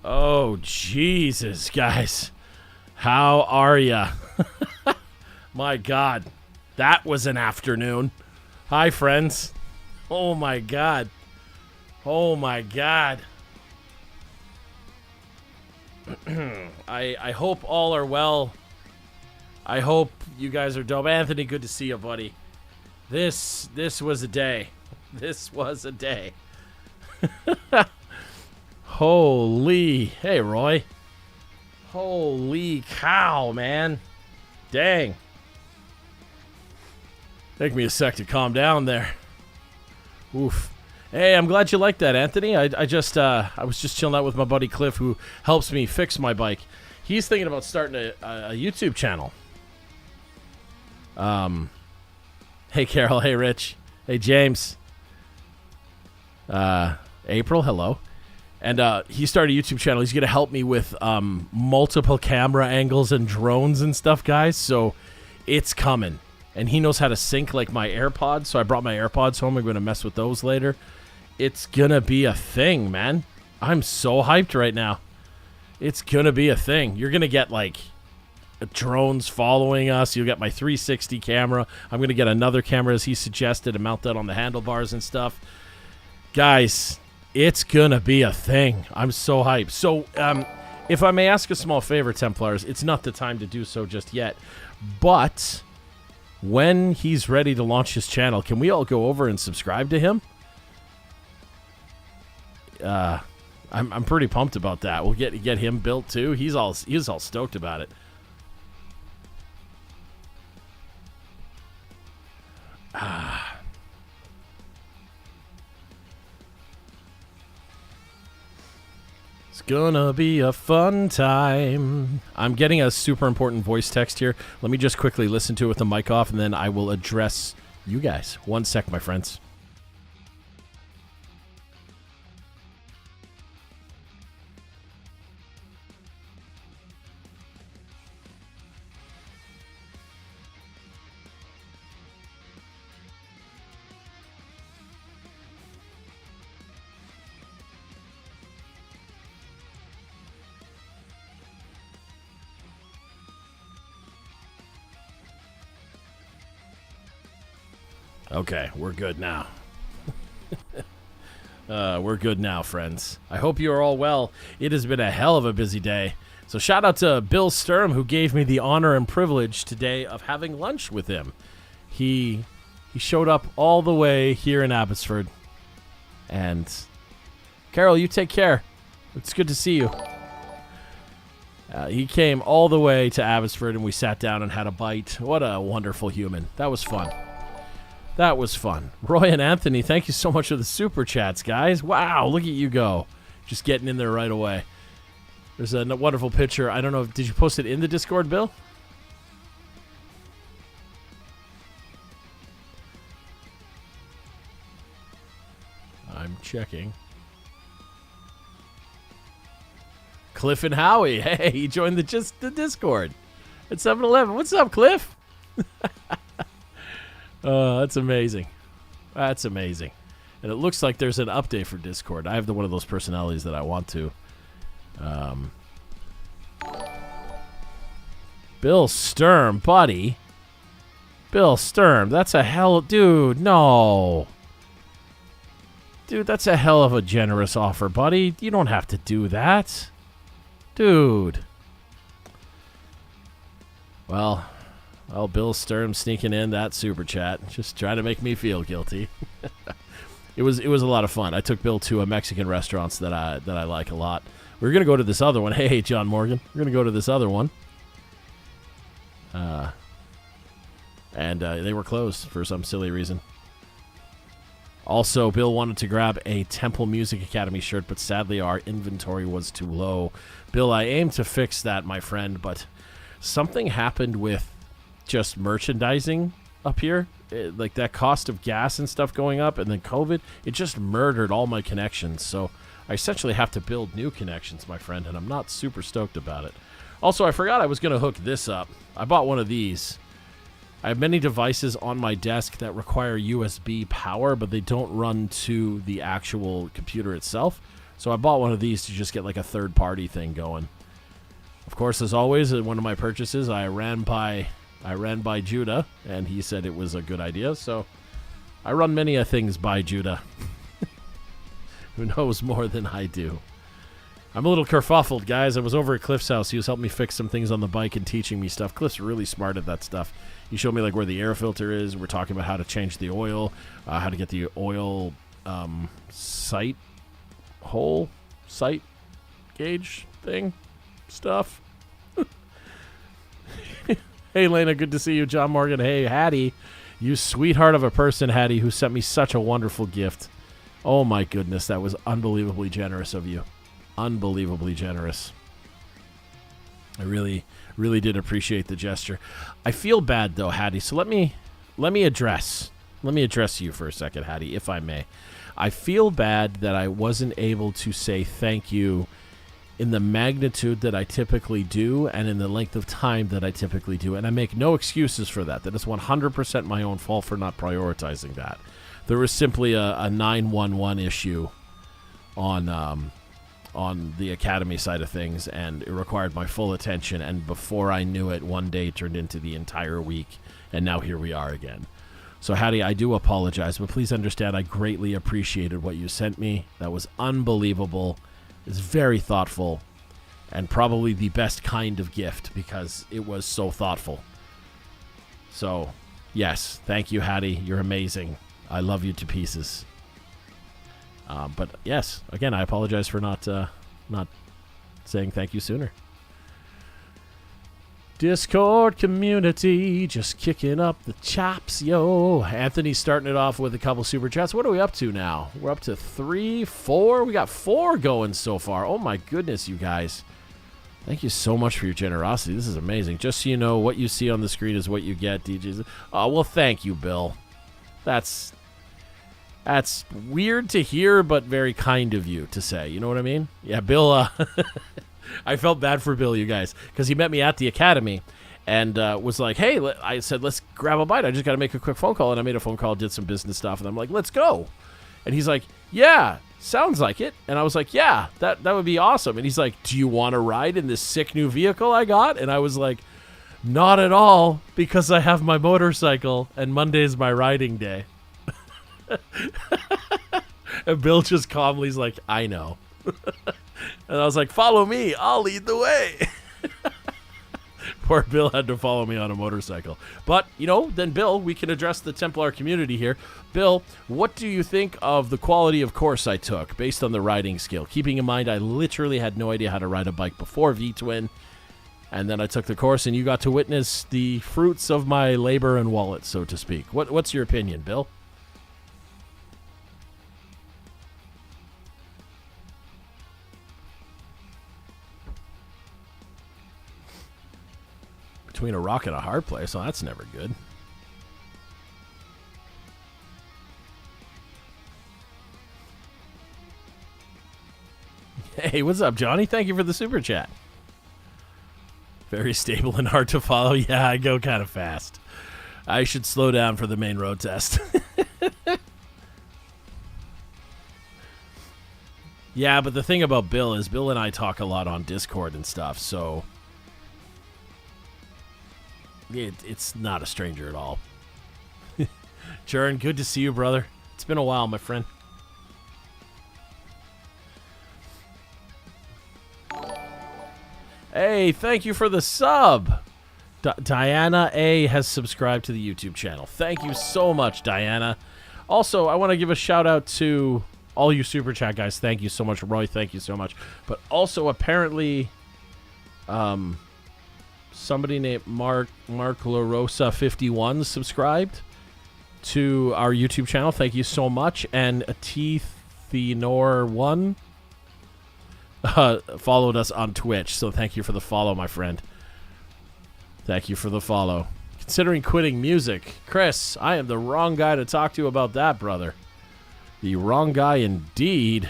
Oh, Jesus, guys. How are ya? My God. That was an afternoon. Hi, friends. Oh, my God. Oh, my God. I hope all are well. I hope you guys are dope. Anthony, good to see you, buddy. This was a day. This was a day. Holy. Hey, Roy. Holy cow, man. Dang. Take me a sec to calm down there. Oof. Hey, I'm glad you liked that, Anthony. I was just chilling out with my buddy Cliff, who helps me fix my bike. He's thinking about starting a YouTube channel. Hey, Carol. Hey, Rich. Hey, James. April. Hello. And he started a YouTube channel. He's going to help me with multiple camera angles and drones and stuff, guys. So it's coming. And he knows how to sync like my AirPods. So I brought my AirPods home. I'm going to mess with those later. It's going to be a thing, man. I'm so hyped right now. It's going to be a thing. You're going to get like drones following us. You'll get my 360 camera. I'm going to get another camera as he suggested and mount that on the handlebars and stuff. Guys, it's going to be a thing. I'm so hyped. So if I may ask a small favor, Templars, it's not the time to do so just yet. But when he's ready to launch his channel, can we all go over and subscribe to him? I'm pretty pumped about that. We'll get him built too. He's all stoked about it. It's gonna be a fun time. I'm getting a super important voice text here. Let me just quickly listen to it with the mic off, and then I will address you guys. 1 sec, my friends. Okay, we're good now. We're good now, friends. I hope you are all well. It has been a hell of a busy day. So shout out to Bill Sturm, who gave me the honor and privilege today of having lunch with him. He showed up all the way here in Abbotsford. And Carol, you take care. It's good to see you. He came all the way to Abbotsford, and we sat down and had a bite. What a wonderful human. That was fun. That was fun. Roy and Anthony, thank you so much for the super chats, guys. Wow, look at you go. Just getting in there right away. There's a wonderful picture. I don't know, did you post it in the Discord, Bill? I'm checking. Cliff and Howie. Hey, he joined the Discord at 7-Eleven. What's up, Cliff? That's amazing. That's amazing. And it looks like there's an update for Discord. I have one of those personalities that I want to. Bill Sturm, buddy. Bill Sturm, that's a hell... Dude, no. Dude, that's a hell of a generous offer, buddy. You don't have to do that. Dude. Well, Bill Sturm sneaking in that super chat, just trying to make me feel guilty. It was a lot of fun. I took Bill to a Mexican restaurants that I like a lot. We're gonna go to this other one. Hey, John Morgan, we're gonna go to this other one. And they were closed for some silly reason. Also, Bill wanted to grab a Temple Music Academy shirt, but sadly our inventory was too low. Bill, I aim to fix that, my friend, but something happened with just merchandising up here. Like that cost of gas and stuff going up, and then COVID, it just murdered all my connections. So I essentially have to build new connections, my friend, and I'm not super stoked about it. Also, I forgot I was going to hook this up. I bought one of these. I have many devices on my desk that require USB power, but they don't run to the actual computer itself. So I bought one of these to just get like a third-party thing going. Of course, as always, in one of my purchases, I ran by Judah, and he said it was a good idea. So I run many things by Judah, who knows more than I do. I'm a little kerfuffled, guys. I was over at Cliff's house. He was helping me fix some things on the bike and teaching me stuff. Cliff's really smart at that stuff. He showed me like where the air filter is. We're talking about how to change the oil, how to get the oil sight gauge thing stuff. Hey, Lena, good to see you. John Morgan. Hey, Hattie, you sweetheart of a person, Hattie, who sent me such a wonderful gift. Oh, my goodness. That was unbelievably generous of you. Unbelievably generous. I really, really did appreciate the gesture. I feel bad, though, Hattie, so let me address you for a second, Hattie, if I may. I feel bad that I wasn't able to say thank you in the magnitude that I typically do and in the length of time that I typically do. And I make no excuses for that. That is 100% my own fault for not prioritizing that. There was simply a 911 issue on the Academy side of things, and it required my full attention. And before I knew it, one day turned into the entire week, and now here we are again. So, Hattie, I do apologize, but please understand I greatly appreciated what you sent me. That was unbelievable. It's very thoughtful, and probably the best kind of gift because it was so thoughtful. So, yes, thank you, Hattie. You're amazing. I love you to pieces. But yes, again, I apologize for not saying thank you sooner. Discord community just kicking up the chops, yo. Anthony's starting it off with a couple super chats. What are we up to now? We're up to 3, 4. We got 4 going so far. Oh my goodness, you guys. Thank you so much for your generosity. This is amazing. Just so you know, what you see on the screen is what you get, DJs. Oh, well, thank you, Bill. That's weird to hear, but very kind of you to say. You know what I mean? Yeah, Bill, I felt bad for Bill, you guys, because he met me at the Academy and was like, hey, I said, let's grab a bite. I just got to make a quick phone call. And I made a phone call, did some business stuff, and I'm like, let's go. And he's like, yeah, sounds like it. And I was like, yeah, that would be awesome. And he's like, do you want to ride in this sick new vehicle I got? And I was like, not at all, because I have my motorcycle, and Monday's my riding day. And Bill just calmly's like, I know. And I was like, follow me, I'll lead the way. Poor Bill had to follow me on a motorcycle. But, you know, then Bill, we can address the Templar community here. Bill, what do you think of the quality of course I took based on the riding skill? Keeping in mind I literally had no idea how to ride a bike before V-Twin. And then I took the course and you got to witness the fruits of my labor and wallet, so to speak. What's your opinion, Bill? Between a rock and a hard place. Oh, that's never good. Hey, what's up, Johnny? Thank you for the super chat. Very stable and hard to follow. Yeah, I go kind of fast. I should slow down for the main road test. Yeah, but the thing about Bill is Bill and I talk a lot on Discord and stuff, so it's not a stranger at all. Jern, good to see you, brother. It's been a while, my friend. Hey, thank you for the sub. Diana A has subscribed to the YouTube channel. Thank you so much, Diana. Also, I want to give a shout out to all you super chat guys. Thank you so much. Roy, thank you so much. But also, apparently, somebody named Mark LaRosa 51 subscribed to our YouTube channel. Thank you so much. And Thenor1 followed us on Twitch. So thank you for the follow, my friend. Thank you for the follow. Considering quitting music, Chris, I am the wrong guy to talk to about that, brother. The wrong guy indeed.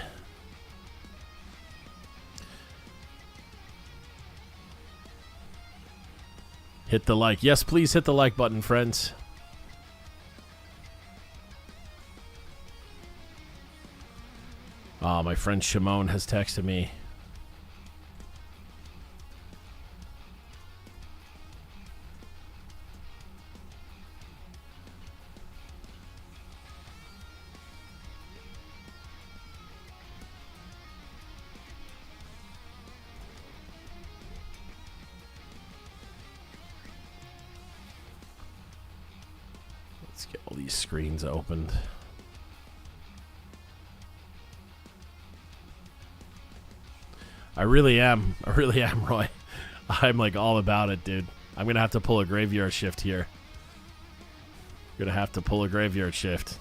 Hit the like. Yes, please hit the like button, friends. My friend Shimon has texted me. Let's get all these screens opened. I really am, Roy. I'm like all about it, dude. I'm going to have to pull a graveyard shift here. Going to have to pull a graveyard shift.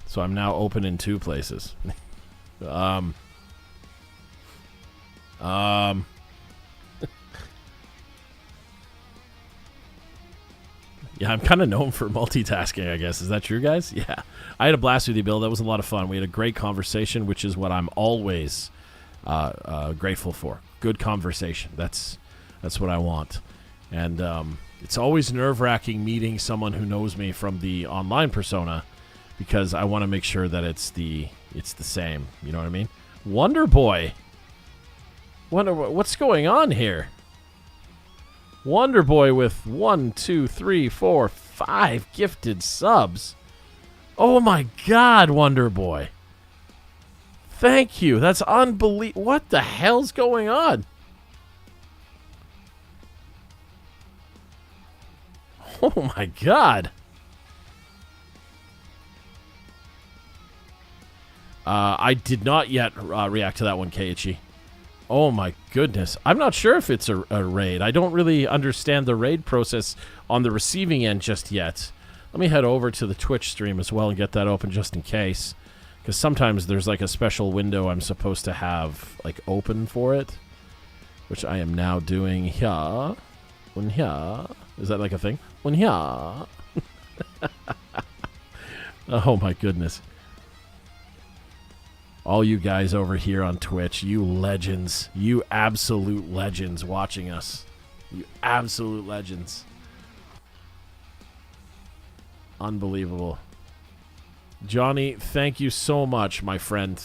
So I'm now open in 2 places. Yeah, I'm kind of known for multitasking, I guess. Is that true, guys? Yeah. I had a blast with you, Bill. That was a lot of fun. We had a great conversation, which is what I'm always grateful for. Good conversation. That's what I want. And it's always nerve-wracking meeting someone who knows me from the online persona, because I want to make sure that it's the same. You know what I mean? Wonder Boy. What's going on here? Wonder Boy with 1, 2, 3, 4, 5 gifted subs. Oh my God, Wonder Boy. Thank you. That's unbelievable. What the hell's going on? Oh my God. I did not yet react to that one, Keiichi. Oh my goodness. I'm not sure if it's a raid. I don't really understand the raid process on the receiving end just yet. Let me head over to the Twitch stream as well and get that open just in case. Because sometimes there's like a special window I'm supposed to have like open for it. Which I am now doing here. One here. Is that like a thing? One here. Oh my goodness. All you guys over here on Twitch, you legends. You absolute legends watching us. You absolute legends. Unbelievable. Johnny, thank you so much, my friend.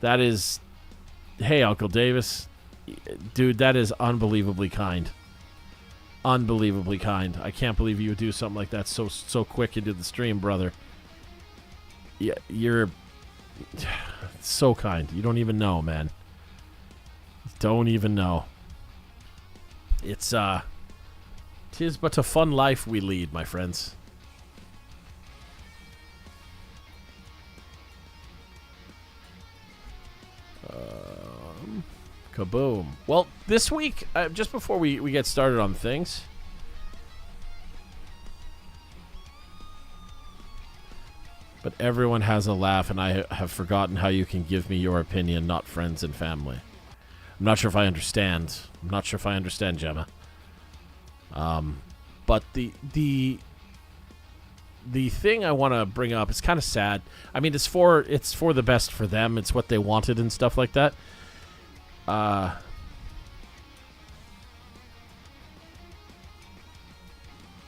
That is... Hey, Uncle Davis. Dude, that is unbelievably kind. Unbelievably kind. I can't believe you would do something like that so quick into the stream, brother. Yeah, you're... so kind. You don't even know, man. Don't even know. It's 'tis but a fun life we lead, my friends. Kaboom. Well, this week, just before we get started on things, but everyone has a laugh, and I have forgotten how you can give me your opinion, not friends and family. I'm not sure if I understand. I'm not sure if I understand, Gemma. But the thing I want to bring up, it's kind of sad. I mean, it's for the best for them. It's what they wanted and stuff like that.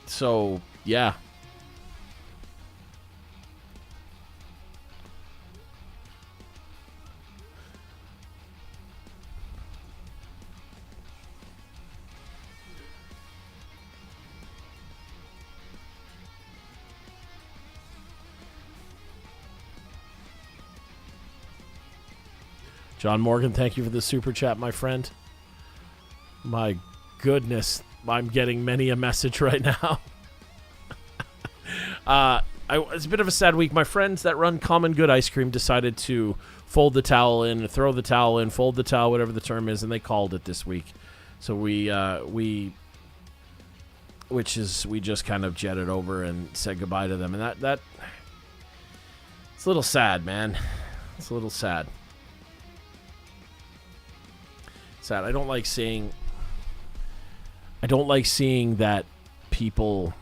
So, yeah. John Morgan, thank you for the super chat, my friend. My goodness, I'm getting many a message right now. It's a bit of a sad week. My friends that run Common Good Ice Cream decided to fold the towel in, throw the towel in, fold the towel, whatever the term is, and they called it this week. So we just kind of jetted over and said goodbye to them, and that it's a little sad, man. It's a little sad. Sad. I don't like seeing that people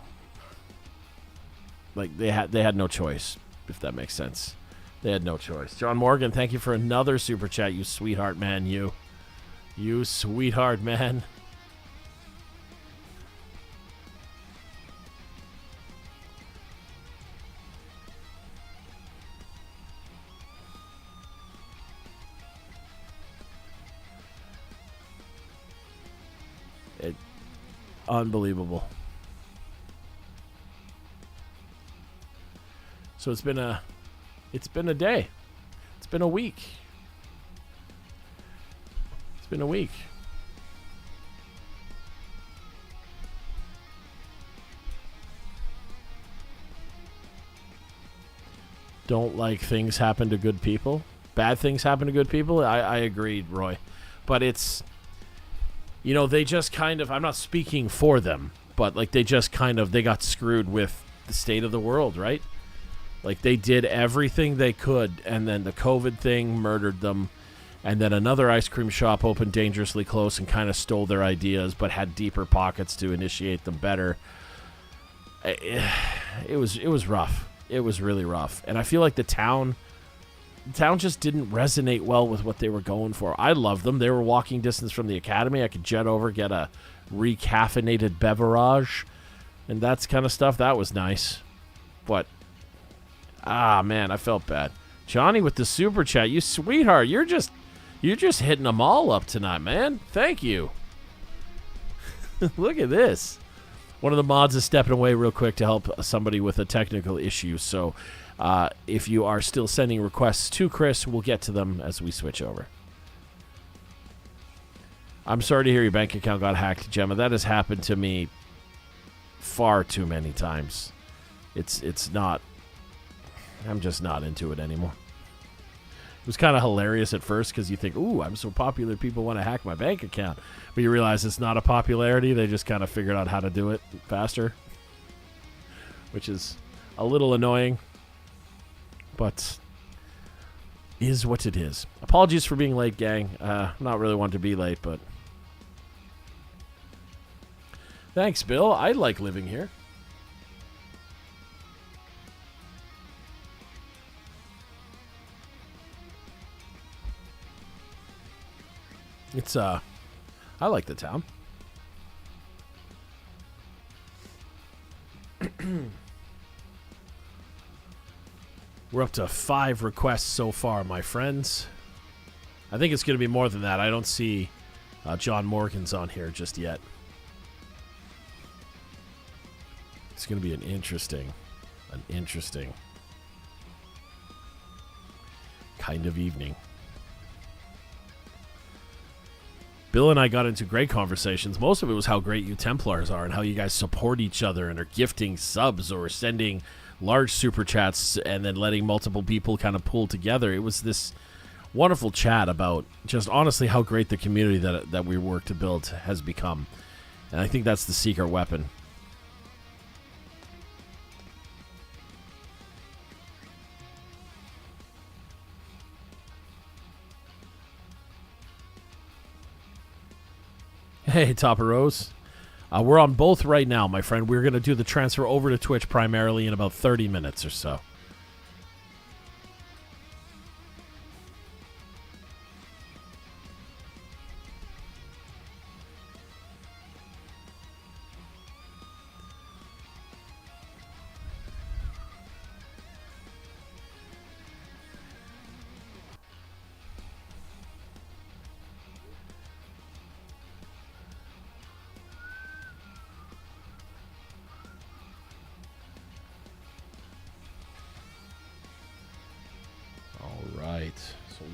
Like they had no choice, if that makes sense. They had no choice. John Morgan, thank you for another super chat, you sweetheart man, you sweetheart man. Unbelievable. So it's been a day. It's been a week. It's been a week. Don't like things happen to good people. Bad things happen to good people. I agreed, Roy. But it's, they just kind of, I'm not speaking for them, but like they got screwed with the state of the world, right? Like they did everything they could, and then the COVID thing murdered them, and then another ice cream shop opened dangerously close and kind of stole their ideas, but had deeper pockets to initiate them better. It was rough. It was really rough, and I feel like the town just didn't resonate well with what they were going for. I love them. They were walking distance from the academy. I could jet over, get a recaffeinated beverage, and that's kind of stuff. That was nice. But, man, I felt bad. Johnny with the super chat. You sweetheart. You're just hitting them all up tonight, man. Thank you. Look at this. One of the mods is stepping away real quick to help somebody with a technical issue, so if you are still sending requests to Chris, we'll get to them as we switch over. I'm sorry to hear your bank account got hacked, Gemma. That has happened to me far too many times. It's not... I'm just not into it anymore. It was kind of hilarious at first because you think, ooh, I'm so popular, people want to hack my bank account. But you realize it's not a popularity. They just kind of figured out how to do it faster, which is a little annoying. But is what it is. Apologies for being late, gang. Not really wanting to be late, but thanks, Bill. I like living here. It's I like the town. We're up to 5 requests so far, my friends. I think it's going to be more than that. I don't see John Morgan's on here just yet. It's going to be an interesting kind of evening. Bill and I got into great conversations. Most of it was how great you Templars are and how you guys support each other and are gifting subs or sending large super chats and then letting multiple people kind of pull together. It was this wonderful chat about just honestly how great the community that we work to build has become. And I think that's the secret weapon. Hey, Topper Rose. We're on both right now, my friend. We're going to do the transfer over to Twitch primarily in about 30 minutes or so.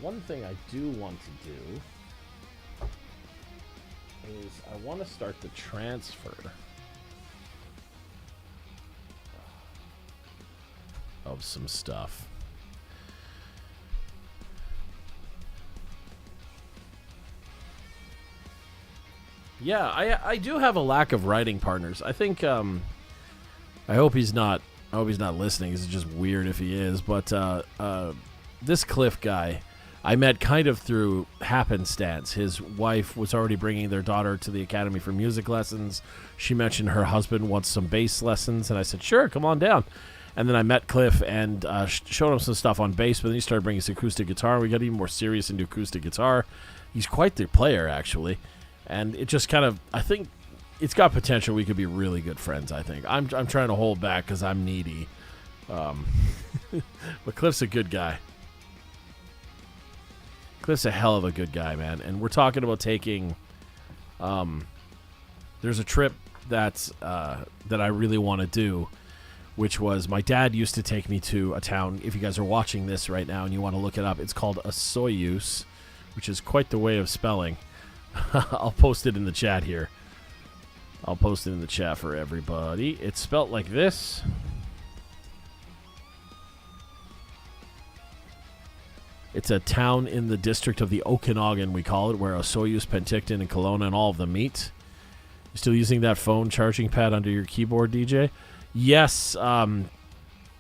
One thing I do want to do is I want to start the transfer of some stuff. Yeah, I do have a lack of writing partners. I think I hope he's not listening. It's just weird if he is, but this Cliff guy I met kind of through happenstance. His wife was already bringing their daughter to the academy for music lessons. She mentioned her husband wants some bass lessons, and I said, sure, come on down. And then I met Cliff and showed him some stuff on bass, but then he started bringing his acoustic guitar. We got even more serious into acoustic guitar. He's quite the player, actually. And it just kind of, I think it's got potential. We could be really good friends, I think. I'm trying to hold back because I'm needy. But Cliff's a good guy. Cliff's a hell of a good guy, man. And we're talking about taking, there's a trip that I really want to do, which was my dad used to take me to a town. If you guys are watching this right now and you want to look it up, it's called Osoyoos, which is quite the way of spelling. I'll post it in the chat here. I'll post it in the chat for everybody. It's spelt like this. It's a town in the district of the Okanagan, we call it, where Osoyoos, Penticton, and Kelowna and all of them meet. You still using that phone charging pad under your keyboard, DJ? Yes,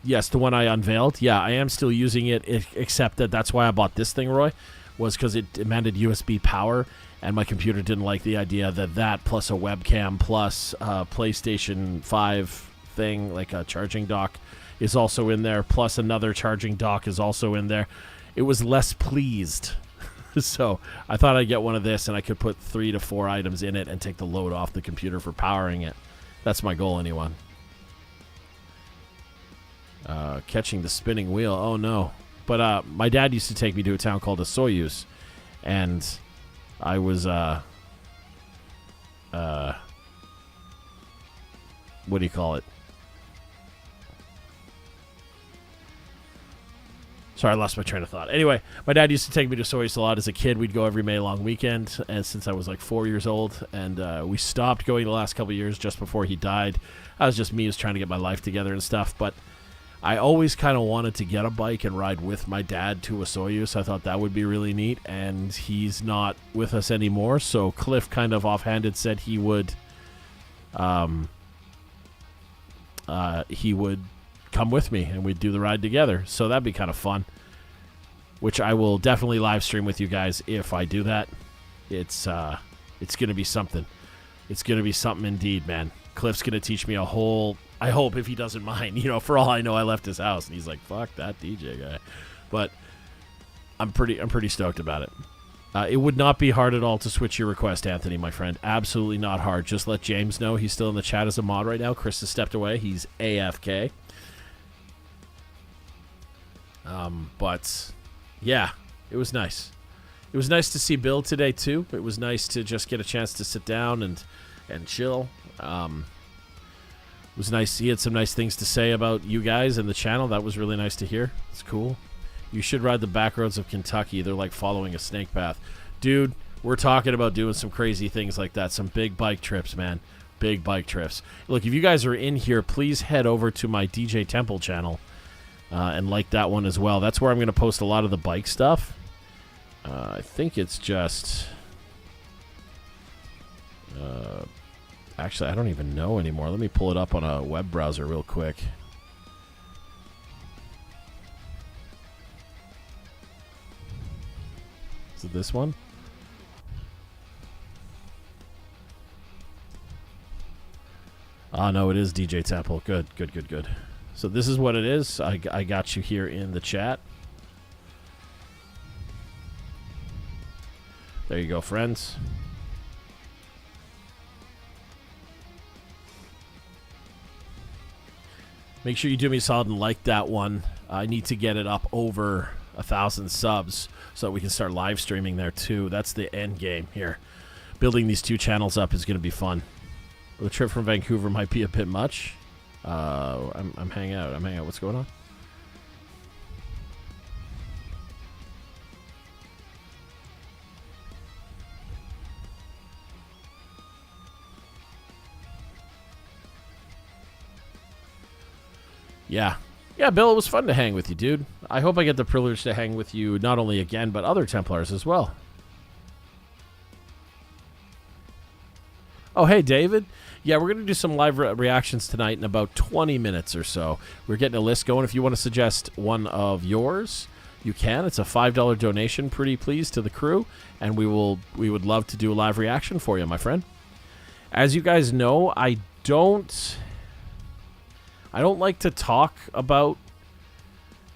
yes, the one I unveiled. Yeah, I am still using it, except that's why I bought this thing, Roy, was because it demanded USB power, and my computer didn't like the idea that plus a webcam plus a PlayStation 5 thing, like a charging dock, is also in there, plus another charging dock is also in there. It was less pleased. So I thought I'd get one of this, and I could put 3 to 4 items in it and take the load off the computer for powering it. That's my goal, anyway. Catching the spinning wheel. Oh, no. But my dad used to take me to a town called Osoyoos, and I was, what do you call it? Sorry, I lost my train of thought. Anyway, my dad used to take me to Osoyoos a lot as a kid. We'd go every May long weekend, and since I was like 4 years old, and we stopped going the last couple of years just before he died. I was just me, was trying to get my life together and stuff, but I always kind of wanted to get a bike and ride with my dad to Osoyoos. I thought that would be really neat, and he's not with us anymore, so Cliff kind of offhanded said he would come with me, and we'd do the ride together, so that'd be kind of fun, which I will definitely live stream with you guys if I do that. It's going to be something. It's going to be something indeed, man. Cliff's going to teach me a whole... I hope, if he doesn't mind. You know, for all I know, I left his house, and he's like, fuck that DJ guy. But I'm pretty stoked about it. It would not be hard at all to switch your request, Anthony, my friend. Absolutely not hard. Just let James know. He's still in the chat as a mod right now. Chris has stepped away. He's AFK. But, yeah, it was nice. It was nice to see Bill today, too. It was nice to just get a chance to sit down and chill. It was nice. He had some nice things to say about you guys and the channel. That was really nice to hear. It's cool. You should ride the back roads of Kentucky. They're like following a snake path. Dude, we're talking about doing some crazy things like that. Some big bike trips, man. Big bike trips. Look, if you guys are in here, please head over to my DJ Temple channel and like that one as well. That's where I'm going to post a lot of the bike stuff. I think it's just... actually, I don't even know anymore. Let me pull it up on a web browser real quick. Is it this one? Ah, no, it is DJ Temple. Good. So this is what it is. I got you here in the chat. There you go, friends. Make sure you do me a solid and like that one. I need to get it up over 1,000 subs so that we can start live streaming there too. That's the end game here. Building these 2 channels up is going to be fun. The trip from Vancouver might be a bit much. I'm hanging out. What's going on? Yeah. Yeah, Bill, it was fun to hang with you, dude. I hope I get the privilege to hang with you not only again, but other Templars as well. Oh, hey, David. Yeah, we're going to do some live reactions tonight in about 20 minutes or so. We're getting a list going. If you want to suggest one of yours, you can. It's a $5 donation, pretty please, to the crew, and we would love to do a live reaction for you, my friend. As you guys know, I I don't like to talk about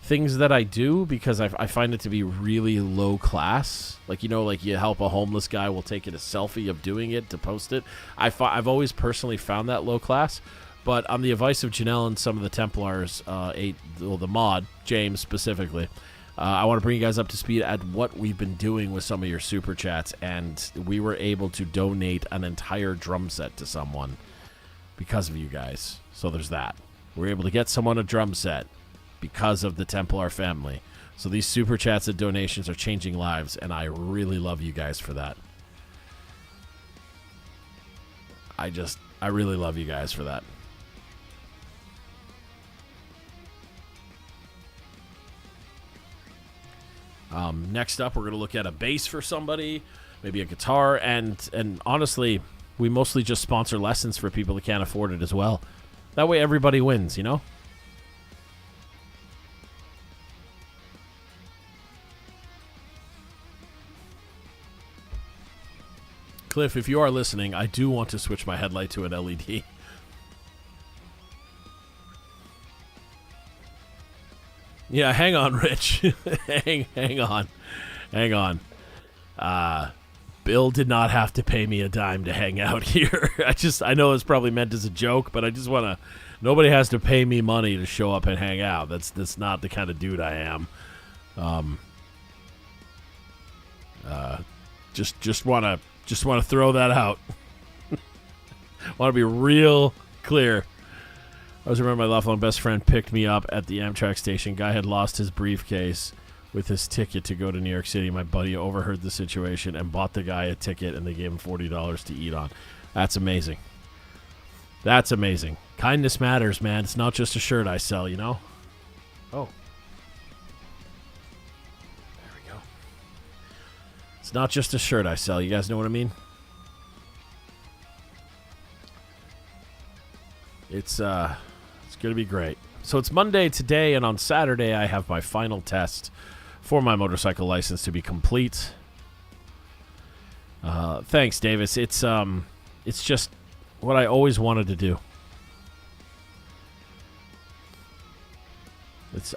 things that I do because I find it to be really low class. Like, you know, like you help a homeless guy, we'll take it a selfie of doing it to post it. I've always personally found that low class. But on the advice of Janelle and some of the Templars, the mod, James specifically, I want to bring you guys up to speed at what we've been doing with some of your super chats. And we were able to donate an entire drum set to someone because of you guys. So there's that. We're able to get someone a drum set because of the Templar family. So these super chats and donations are changing lives, and I really love you guys for that. I really love you guys for that. Next up, we're going to look at a bass for somebody, maybe a guitar, and honestly, we mostly just sponsor lessons for people that can't afford it as well. That way everybody wins, you know? Cliff, if you are listening, I do want to switch my headlight to an LED. Yeah, hang on, Rich. hang on. Bill did not have to pay me a dime to hang out here. I know it's probably meant as a joke, but I just want to. Nobody has to pay me money to show up and hang out. That's not the kind of dude I am. Just want to throw that out. Want to be real clear. I was remember my lifelong best friend picked me up at the Amtrak station. Guy had lost his briefcase with his ticket to go to New York City. My buddy overheard the situation and bought the guy a ticket, and they gave him $40 to eat on. That's amazing. That's amazing. Kindness matters, man. It's not just a shirt I sell, you know? Oh. There we go. It's not just a shirt I sell. You guys know what I mean? It's going to be great. So it's Monday today, and on Saturday I have my final test for my motorcycle license to be complete. Thanks, Davis. It's just what I always wanted to do.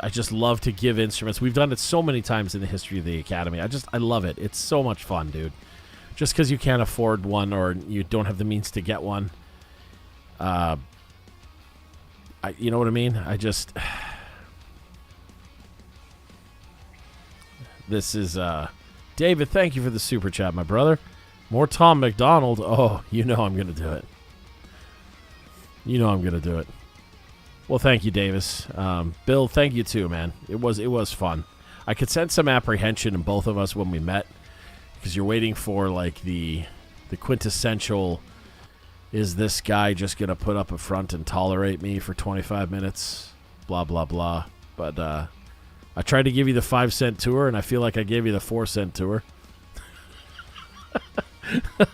I just love to give instruments. We've done it so many times in the history of the Academy. I love it. It's so much fun, dude. Just because you can't afford one or you don't have the means to get one. You know what I mean? This is, David, thank you for the super chat, my brother. More Tom McDonald. Oh, you know I'm going to do it. You know I'm going to do it. Well, thank you, Davis. Bill, thank you too, man. It was fun. I could sense some apprehension in both of us when we met because you're waiting for, like, the quintessential... Is this guy just going to put up a front and tolerate me for 25 minutes? Blah, blah, blah. But I tried to give you the 5-cent tour, and I feel like I gave you the 4-cent tour.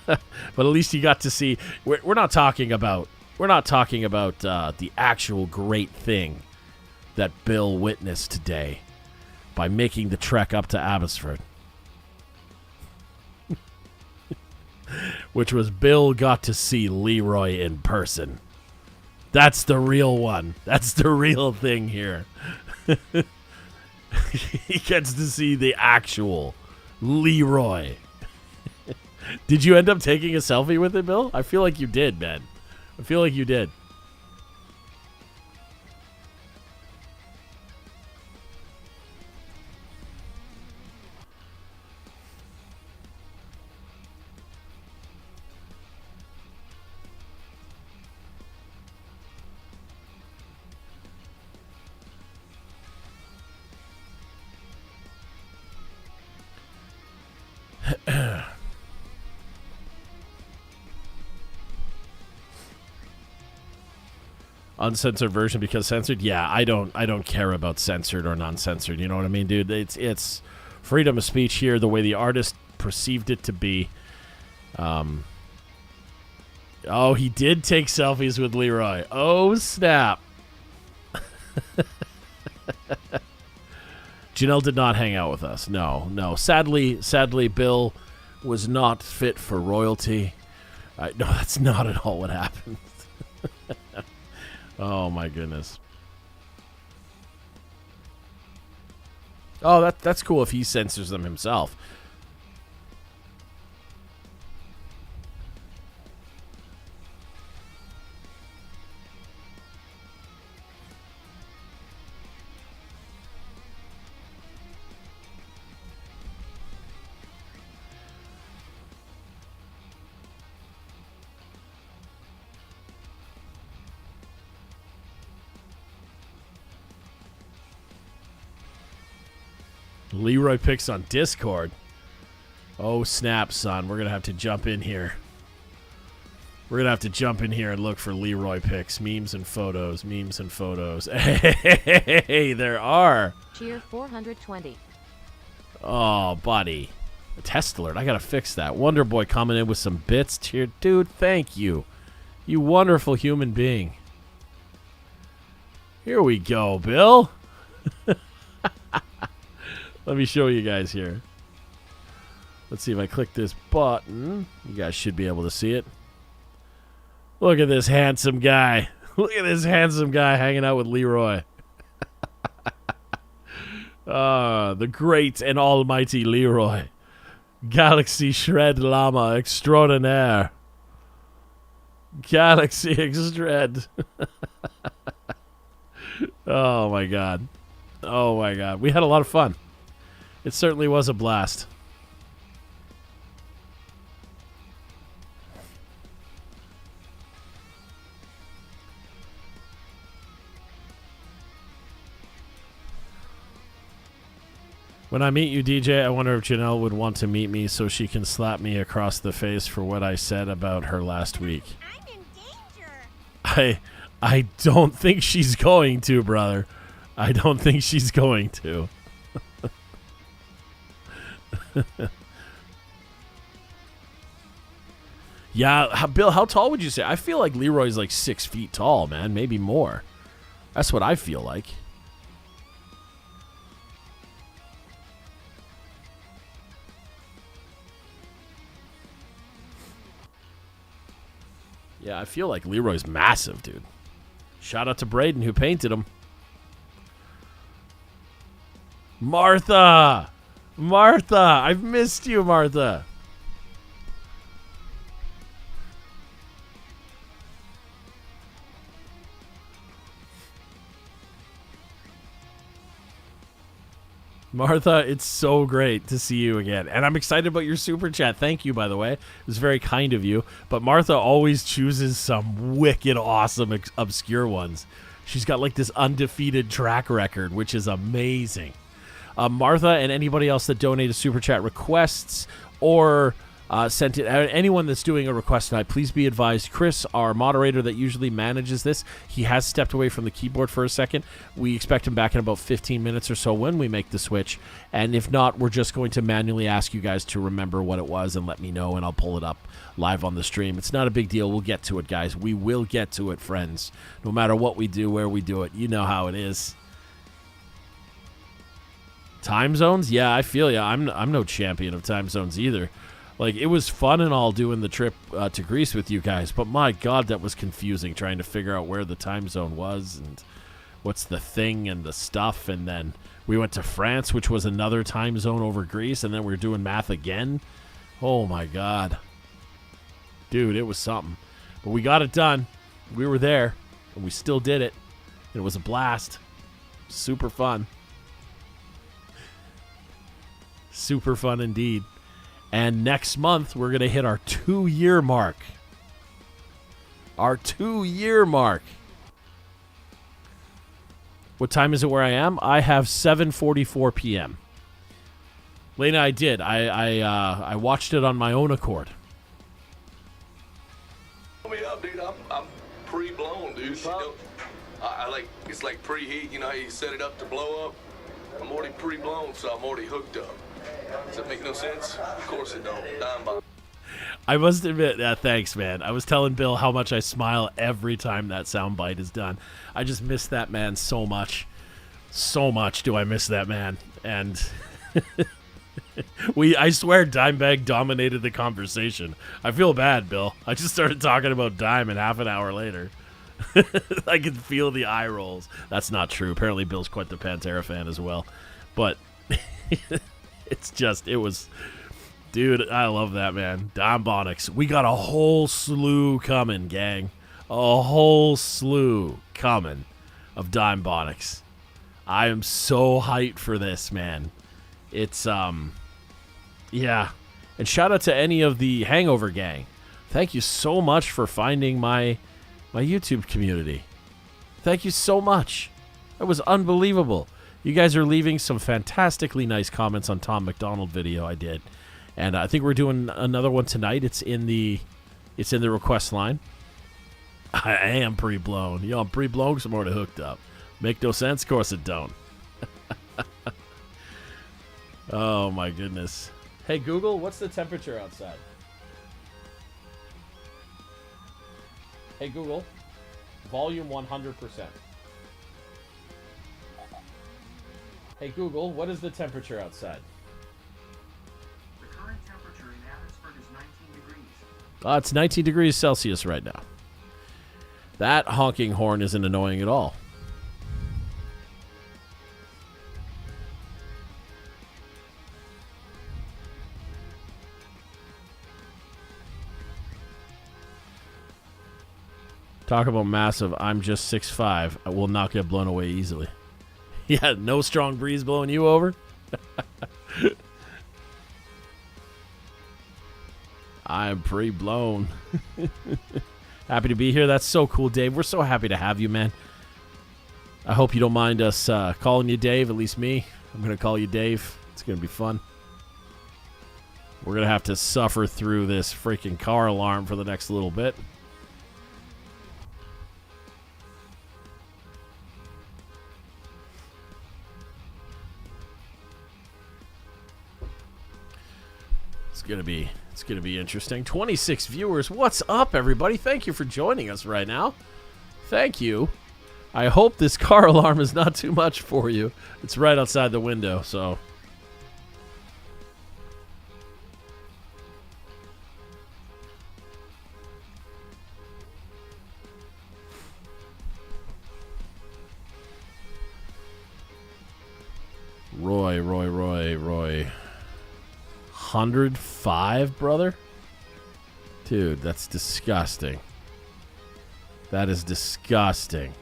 But at least you got to see. We're not talking about the actual great thing that Bill witnessed today by making the trek up to Abbotsford. Which was Bill got to see Leroy in person. That's the real one. That's the real thing here. He gets to see the actual Leroy. Did you end up taking a selfie with him, Bill? I feel like you did, man. I feel like you did. Uncensored version because censored. Yeah, I don't care about censored or non-censored. You know what I mean, dude? It's freedom of speech here, the way the artist perceived it to be. Oh, he did take selfies with Leroy. Oh, snap. Janelle did not hang out with us. No. Sadly, Bill was not fit for royalty. No, that's not at all what happened. Oh my goodness. Oh, that's cool if he censors them himself. Leroy picks on Discord. Oh, snap, son. We're going to have to jump in here. We're going to have to jump in here and look for Leroy picks. Memes and photos. Memes and photos. Hey, there are. Cheer 420. Oh, buddy. A test alert. I got to fix that. Wonderboy coming in with some bits. Cheer. Dude, thank you. You wonderful human being. Here we go, Bill. Let me show you guys here. Let's see if I click this button. You guys should be able to see it. Look at this handsome guy. Look at this handsome guy hanging out with Leroy. The great and almighty Leroy. Galaxy Shred Llama extraordinaire. Galaxy Shred. Oh, my God. Oh, my God. We had a lot of fun. It certainly was a blast. When I meet you, DJ, I wonder if Janelle would want to meet me so she can slap me across the face for what I said about her last week. I'm in danger. I don't think she's going to, brother. I don't think she's going to. Yeah, Bill, how tall would you say? I feel like Leroy's like 6 feet tall, man. Maybe more. That's what I feel like. Yeah, I feel like Leroy's massive, dude. Shout out to Braden who painted him. Martha! Martha! I've missed you, Martha. Martha, it's so great to see you again. And I'm excited about your super chat. Thank you, by the way. It was very kind of you. But Martha always chooses some wicked awesome obscure ones. She's got like this undefeated track record, which is amazing. Martha and anybody else that donated super chat requests or sent it, anyone that's doing a request tonight, please be advised, Chris, our moderator that usually manages this, he has stepped away from the keyboard for a second. We expect him back in about 15 minutes or so when we make the switch. And if not, we're just going to manually ask you guys to remember what it was and let me know, and I'll pull it up live on the stream. It's not a big deal. We'll get to it, guys. We will get to it, friends. No matter what we do, where we do it. You know how it is. Time zones? Yeah, I feel ya. I'm no champion of time zones either. Like, it was fun and all doing the trip to Greece with you guys, but my God, that was confusing trying to figure out where the time zone was and what's the thing and the stuff. And then we went to France, which was another time zone over Greece, and then we were doing math again. Oh, my God. Dude, it was something. But we got it done. We were there, and we still did it. It was a blast. Super fun. Super fun indeed. And next month, we're going to hit our 2-year mark. Our 2-year mark. What time is it where I am? I have 7:44 p.m. Lena, I did. I watched it on my own accord. Me up, dude. I'm pre-blown, dude. I like, it's like preheat. You know how you set it up to blow up? I'm already pre-blown, so I'm already hooked up. Does that make no sense? Of course it don't. Dime bomb. I must admit, thanks, man. I was telling Bill how much I smile every time that soundbite is done. I just miss that man so much. So much do I miss that man. And I swear Dimebag dominated the conversation. I feel bad, Bill. I just started talking about Dime and half an hour later. I can feel the eye rolls. That's not true. Apparently, Bill's quite the Pantera fan as well. But it was, dude, I love that, man. Dime Bonics. We got a whole slew coming, gang. A whole slew coming of Dime Bonics. I am so hyped for this, man. It's, yeah. And shout out to any of the Hangover gang. Thank you so much for finding my YouTube community. Thank you so much. That was unbelievable. You guys are leaving some fantastically nice comments on Tom McDonald video I did. And I think we're doing another one tonight. It's in the request line. I am pre-blown. Yo, I'm pre-blown because I'm already hooked up. Make no sense? Of course it don't. Oh, my goodness. Hey, Google, what's the temperature outside? Hey, Google, volume 100%. Hey, Google, what is the temperature outside? The current temperature in Abbotsford is 19 degrees. It's 19 degrees Celsius right now. That honking horn isn't annoying at all. Talk about massive. I'm just 6'5". I will not get blown away easily. Yeah, no strong breeze blowing you over. I'm pre-blown. Happy to be here. That's so cool, Dave. We're so happy to have you, man. I hope you don't mind us calling you Dave, at least me. I'm going to call you Dave. It's going to be fun. We're going to have to suffer through this freaking car alarm for the next little bit. It's gonna be interesting. 26 viewers. What's up, everybody? Thank you for joining us right now. Thank you. I hope this car alarm is not too much for you. It's right outside the window, so. Roy. 105, brother? Dude, that's disgusting. That is disgusting.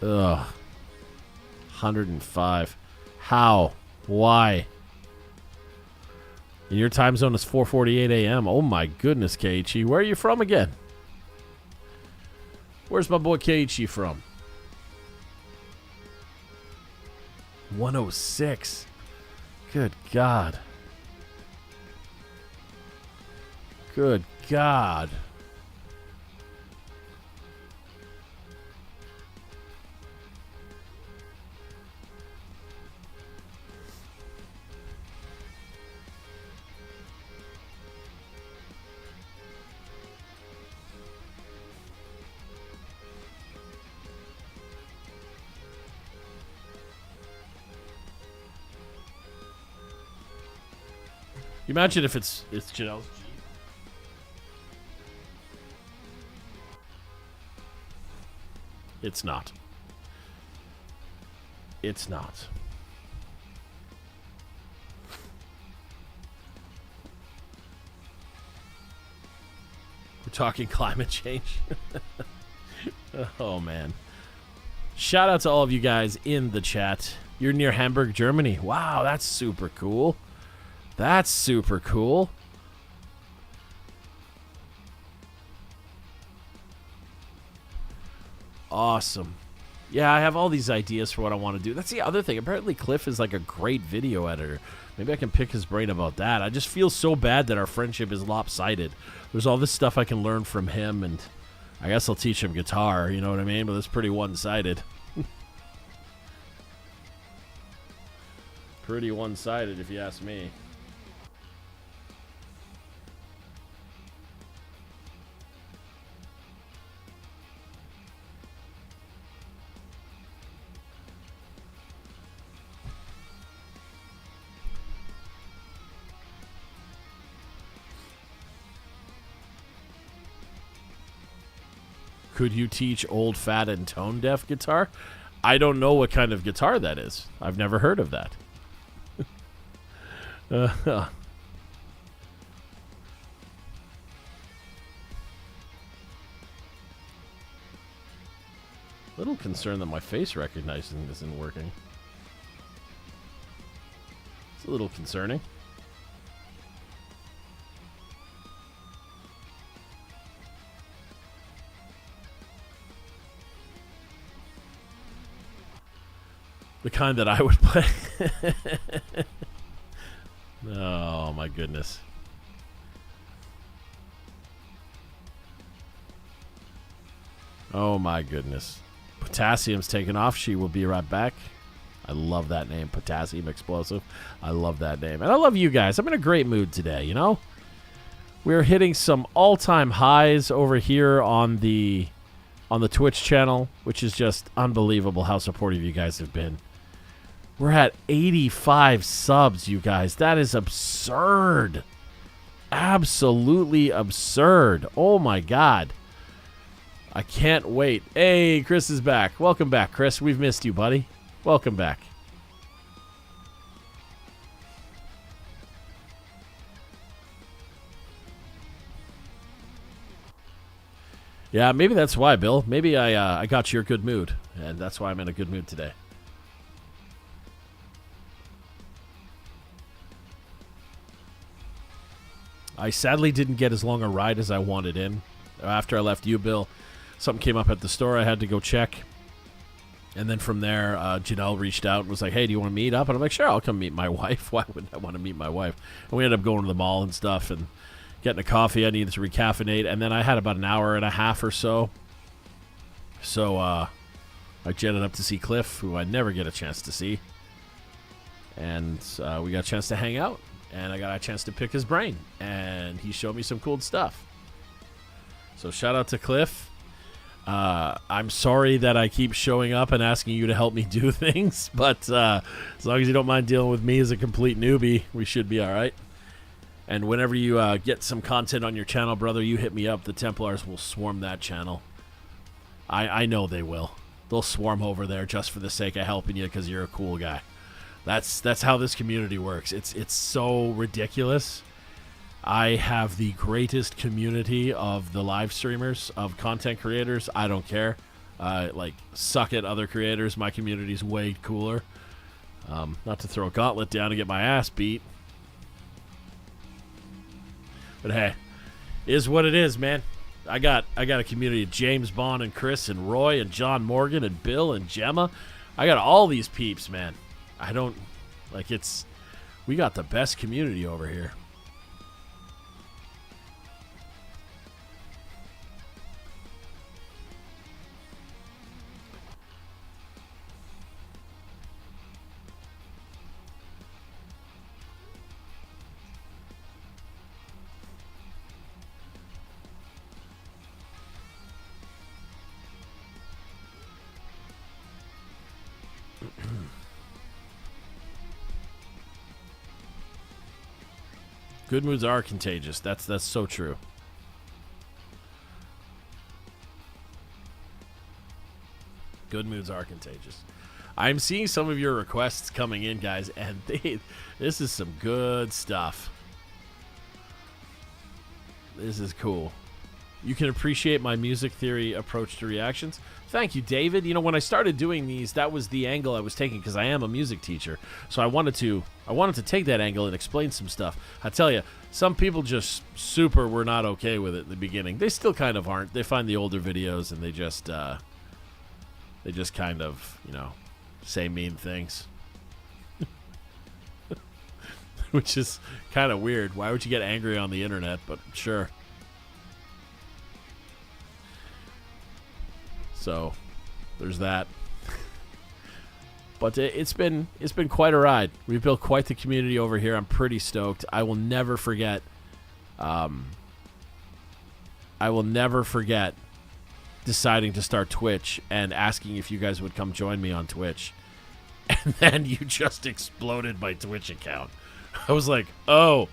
Ugh. 105. How? Why? And your time zone is 4:48 a.m. Oh my goodness, Keiichi. Where are you from again? Where's my boy Keiichi from? 106. Good God. Good God. You imagine if it's Janelle's Jeep. It's not. It's not. We're talking climate change. Oh, man. Shout out to all of you guys in the chat. You're near Hamburg, Germany. Wow, that's super cool. That's super cool. Awesome. Yeah, I have all these ideas for what I want to do. That's the other thing. Apparently Cliff is like a great video editor. Maybe I can pick his brain about that. I just feel so bad that our friendship is lopsided. There's all this stuff I can learn from him, and I guess I'll teach him guitar, you know what I mean? But it's pretty one-sided. Pretty one-sided, if you ask me. Could you teach old, fat, and tone deaf guitar? I don't know what kind of guitar that is. I've never heard of that. Little concerned that my face recognition isn't working. It's a little concerning. The kind that I would play. Oh, my goodness. Oh, my goodness. Potassium's taken off. She will be right back. I love that name, Potassium Explosive. I love that name. And I love you guys. I'm in a great mood today, you know? We're hitting some all-time highs over here on the Twitch channel, which is just unbelievable how supportive you guys have been. We're at 85 subs, you guys. That is absurd. Absolutely absurd. Oh, my God. I can't wait. Hey, Chris is back. Welcome back, Chris. We've missed you, buddy. Welcome back. Yeah, maybe that's why, Bill. Maybe I got you a good mood, and that's why I'm in a good mood today. I sadly didn't get as long a ride as I wanted in. After I left you, Bill, something came up at the store I had to go check. And then from there, Janelle reached out and was like, hey, do you want to meet up? And I'm like, sure, I'll come meet my wife. Why wouldn't I want to meet my wife? And we ended up going to the mall and stuff and getting a coffee. I needed to recaffeinate. And then I had about an hour and a half or so. So I jetted up to see Cliff, who I never get a chance to see. And we got a chance to hang out. And I got a chance to pick his brain. And he showed me some cool stuff. So shout out to Cliff. I'm sorry that I keep showing up and asking you to help me do things. But as long as you don't mind dealing with me as a complete newbie, we should be all right. And whenever you get some content on your channel, brother, you hit me up. The Templars will swarm that channel. I know they will. They'll swarm over there just for the sake of helping you because you're a cool guy. That's how this community works. It's so ridiculous. I have the greatest community of the live streamers, of content creators. I don't care. Like, suck it, other creators. My community's way cooler. Not to throw a gauntlet down and get my ass beat. But hey, is what it is, man. I got a community of James Bond and Chris and Roy and John Morgan and Bill and Gemma. I got all these peeps, man. I don't, like, we got the best community over here. Good moods are contagious. That's so true. Good moods are contagious. I'm seeing some of your requests coming in, guys, and this is some good stuff. This is cool. You can appreciate my music theory approach to reactions. Thank you, David. You know, when I started doing these, that was the angle I was taking because I am a music teacher. So I wanted to take that angle and explain some stuff. I tell you, some people just were not okay with it in the beginning. They still kind of aren't. They find the older videos and they just kind of, you know, say mean things. Which is kind of weird. Why would you get angry on the internet? But sure. So, there's that. But it's been quite a ride. We've built quite the community over here. I'm pretty stoked. I will never forget. Deciding to start Twitch and asking if you guys would come join me on Twitch, and then you just exploded my Twitch account. I was like, oh,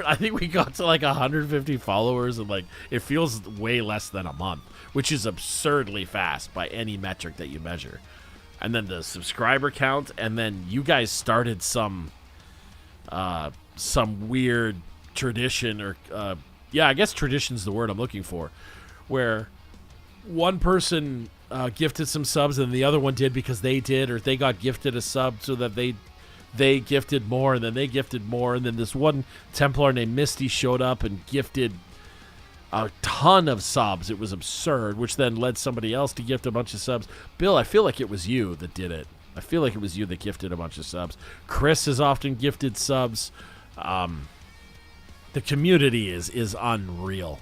I think we got to like 150 followers, and like it feels way less than a month, which is absurdly fast by any metric that you measure. And then the subscriber count, and then you guys started some weird tradition, or I guess tradition's the word I'm looking for, where one person gifted some subs and the other one did because they did, or they got gifted a sub so that they gifted more, and then they gifted more, and then this one Templar named Misty showed up and gifted a ton of subs. It was absurd, which then led somebody else to gift a bunch of subs. Bill, I feel like it was you that did it. I feel like it was you that gifted a bunch of subs. Chris has often gifted subs. The community is unreal.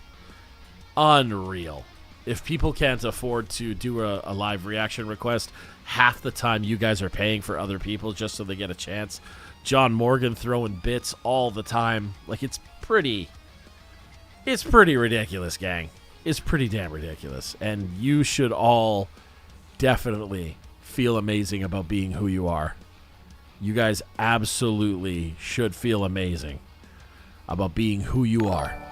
Unreal. If people can't afford to do a live reaction request, half the time you guys are paying for other people just so they get a chance. John Morgan throwing bits all the time. Like, it's pretty ridiculous, gang. It's pretty damn ridiculous. And you should all definitely feel amazing about being who you are. You guys absolutely should feel amazing about being who you are.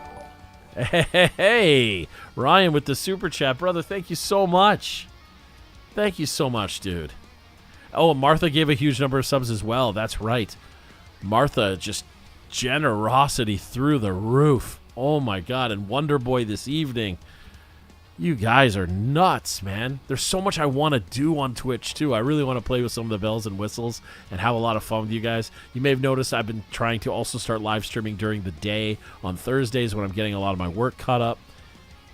Hey, Ryan with the super chat, brother. Thank you so much. Thank you so much, dude. Oh, Martha gave a huge number of subs as well. That's right. Martha, just generosity through the roof. Oh my God. And Wonder Boy this evening. You guys are nuts, man. There's so much I want to do on Twitch, too. I really want to play with some of the bells and whistles and have a lot of fun with you guys. You may have noticed I've been trying to also start live streaming during the day on Thursdays when I'm getting a lot of my work caught up.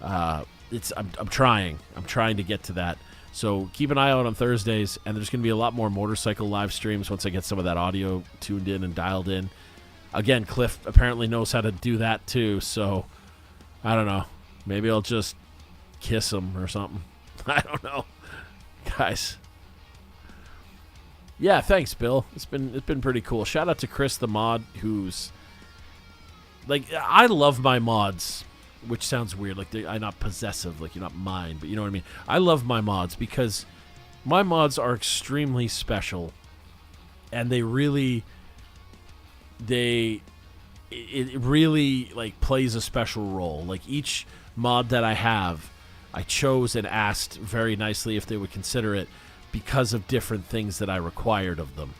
I'm trying. I'm trying to get to that. So keep an eye out on Thursdays, and there's going to be a lot more motorcycle live streams once I get some of that audio tuned in and dialed in. Again, Cliff apparently knows how to do that, too, so I don't know. Maybe I'll just kiss him or something. I don't know, guys. Yeah, thanks, Bill. It's been pretty cool. Shout out to Chris the mod, who's like, I love my mods, which sounds weird. Like, I'm not possessive, like you're not mine, but you know what I mean. I love my mods because my mods are extremely special, and it really like plays a special role. Like, each mod that I have, I chose and asked very nicely if they would consider it because of different things that I required of them.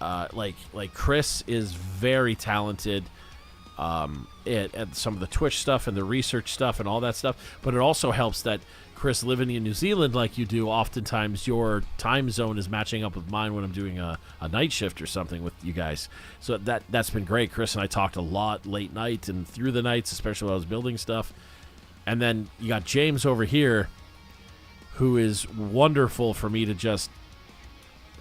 Like Chris is very talented at some of the Twitch stuff and the research stuff and all that stuff, but it also helps that Chris, living in New Zealand like you do, oftentimes your time zone is matching up with mine when I'm doing a night shift or something with you guys. So that's been great. Chris and I talked a lot late night and through the nights, especially when I was building stuff. And then you got James over here, who is wonderful for me to just...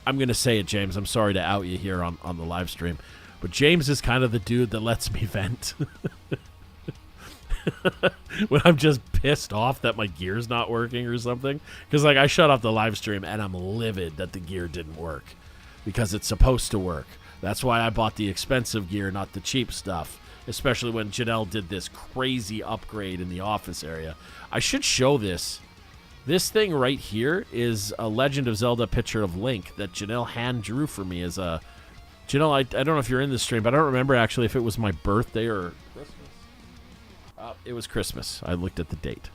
I'm going to say it, James. I'm sorry to out you here on the live stream. But James is kind of the dude that lets me vent. When I'm just pissed off that my gear's not working or something. Because, like, I shut off the live stream and I'm livid that the gear didn't work. Because it's supposed to work. That's why I bought the expensive gear, not the cheap stuff. Especially when Janelle did this crazy upgrade in the office area. I should show this. This thing right here is a Legend of Zelda picture of Link that Janelle hand drew for me as a... Janelle, I don't know if you're in this stream, but I don't remember actually if it was my birthday or Christmas. It was Christmas. I looked at the date.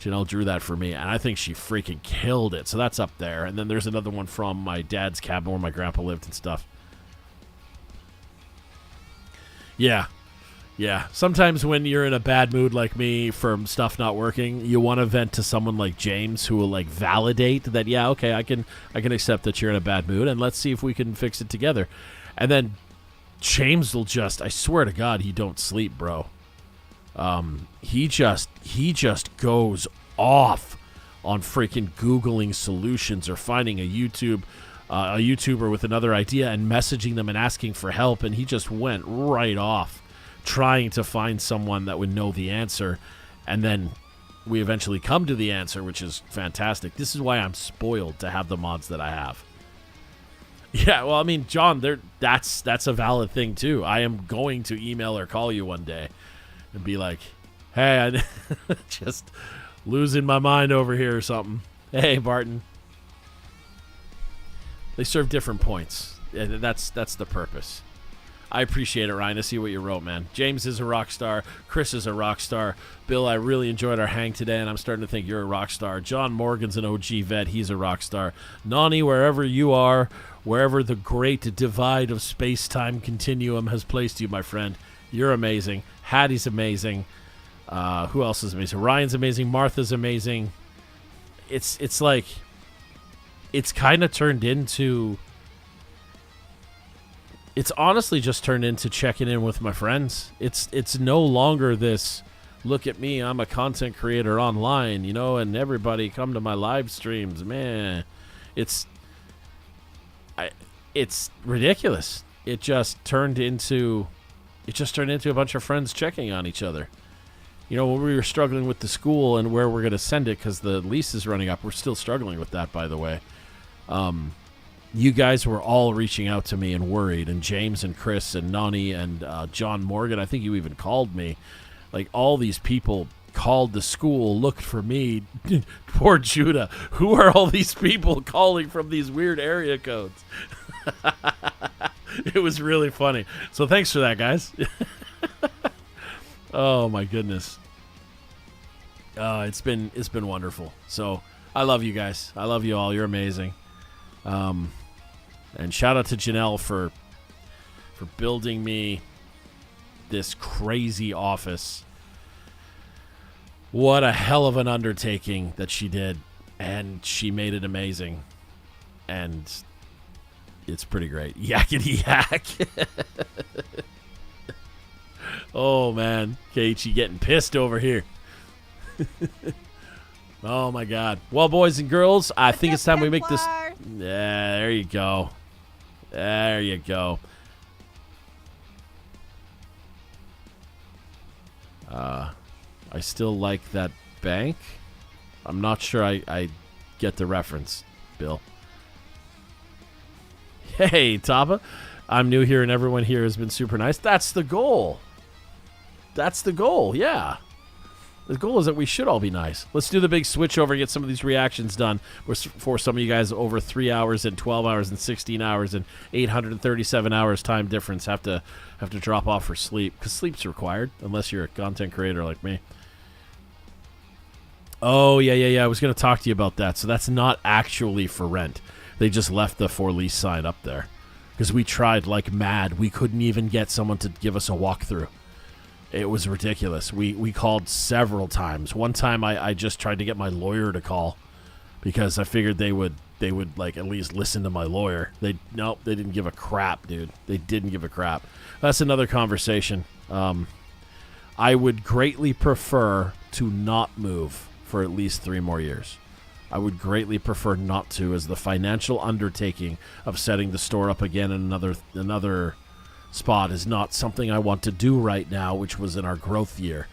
Janelle drew that for me, and I think she freaking killed it. So that's up there. And then there's another one from my dad's cabin where my grandpa lived and stuff. Yeah. Yeah. Sometimes when you're in a bad mood like me from stuff not working, you want to vent to someone like James who will, like, validate that, yeah, okay, I can accept that you're in a bad mood, and let's see if we can fix it together. And then James will just, I swear to God, he don't sleep, bro. He just goes off on freaking Googling solutions or finding a YouTuber with another idea and messaging them and asking for help, and he just went right off trying to find someone that would know the answer, and then we eventually come to the answer, which is fantastic. This is why I'm spoiled to have the mods that I have. Yeah, well, I mean, John, that's a valid thing too. I am going to email or call you one day and be like, hey, I just losing my mind over here or something. Hey, Barton. They serve different points. That's the purpose. I appreciate it, Ryan. I see what you wrote, man. James is a rock star. Chris is a rock star. Bill, I really enjoyed our hang today, and I'm starting to think you're a rock star. John Morgan's an OG vet. He's a rock star. Nani, wherever you are, wherever the great divide of space-time continuum has placed you, my friend, you're amazing. Hattie's amazing. Who else is amazing? Ryan's amazing. Martha's amazing. It's like, it's kind of turned into... It's honestly just turned into checking in with my friends. It's no longer this, look at me, I'm a content creator online, you know, and everybody come to my live streams. Man, it's ridiculous. It just turned into a bunch of friends checking on each other. You know, when we were struggling with the school and where we're going to send it because the lease is running up, we're still struggling with that, by the way. You guys were all reaching out to me and worried, and James and Chris and Nani and John Morgan, I think you even called me. Like, all these people called the school, looked for me. Poor Judah. Who are all these people calling from these weird area codes? It was really funny. So thanks for that, guys. Oh, my goodness. It's been wonderful. So I love you guys. I love you all. You're amazing. And shout out to Janelle for building me this crazy office. What a hell of an undertaking that she did, and she made it amazing. And it's pretty great. Yakety yak. Oh man, Keiichi getting pissed over here. Oh my God. Well, boys and girls, I think it's time we make this. Yeah, there you go. There you go. I still like that bank. I'm not sure I get the reference, Bill. Hey, Tapa. I'm new here and everyone here has been super nice. That's the goal. That's the goal, yeah. The goal is that we should all be nice. Let's do the big switch over and get some of these reactions done. For some of you guys, over 3 hours and 12 hours and 16 hours and 837 hours time difference have to drop off for sleep, because sleep's required unless you're a content creator like me. Oh, yeah. I was going to talk to you about that. So that's not actually for rent. They just left the for lease sign up there because we tried like mad. We couldn't even get someone to give us a walkthrough. It was ridiculous. We called several times. One time I just tried to get my lawyer to call because I figured they would like at least listen to my lawyer. They didn't give a crap, dude. They didn't give a crap. That's another conversation. I would greatly prefer to not move for at least 3 more years. I would greatly prefer not to, as the financial undertaking of setting the store up again in another spot is not something I want to do right now, which was in our growth year.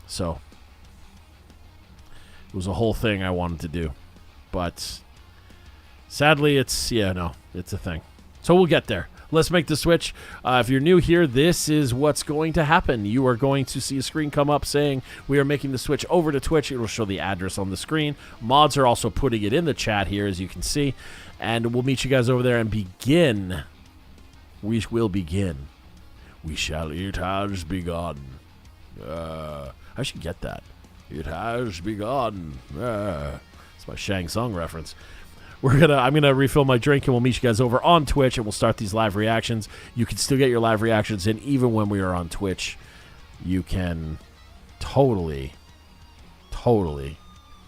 So it was a whole thing I wanted to do, but sadly it's a thing. So we'll get there. Let's make the switch. If you're new here, this is what's going to happen. You are going to see a screen come up saying we are making the switch over to Twitch. It will show the address on the screen. Mods are also putting it in the chat here, as you can see. And we'll meet you guys over there and begin. We will begin. We shall, it has begun. I should get that. It has begun. It's my Shang Tsung reference. I'm gonna refill my drink and we'll meet you guys over on Twitch and we'll start these live reactions. You can still get your live reactions in even when we are on Twitch. You can totally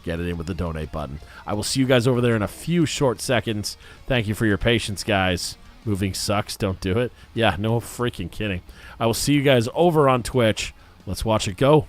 get it in with the donate button. I will see you guys over there in a few short seconds. Thank you for your patience, guys. Moving sucks. Don't do it. Yeah, no freaking kidding. I will see you guys over on Twitch. Let's watch it go.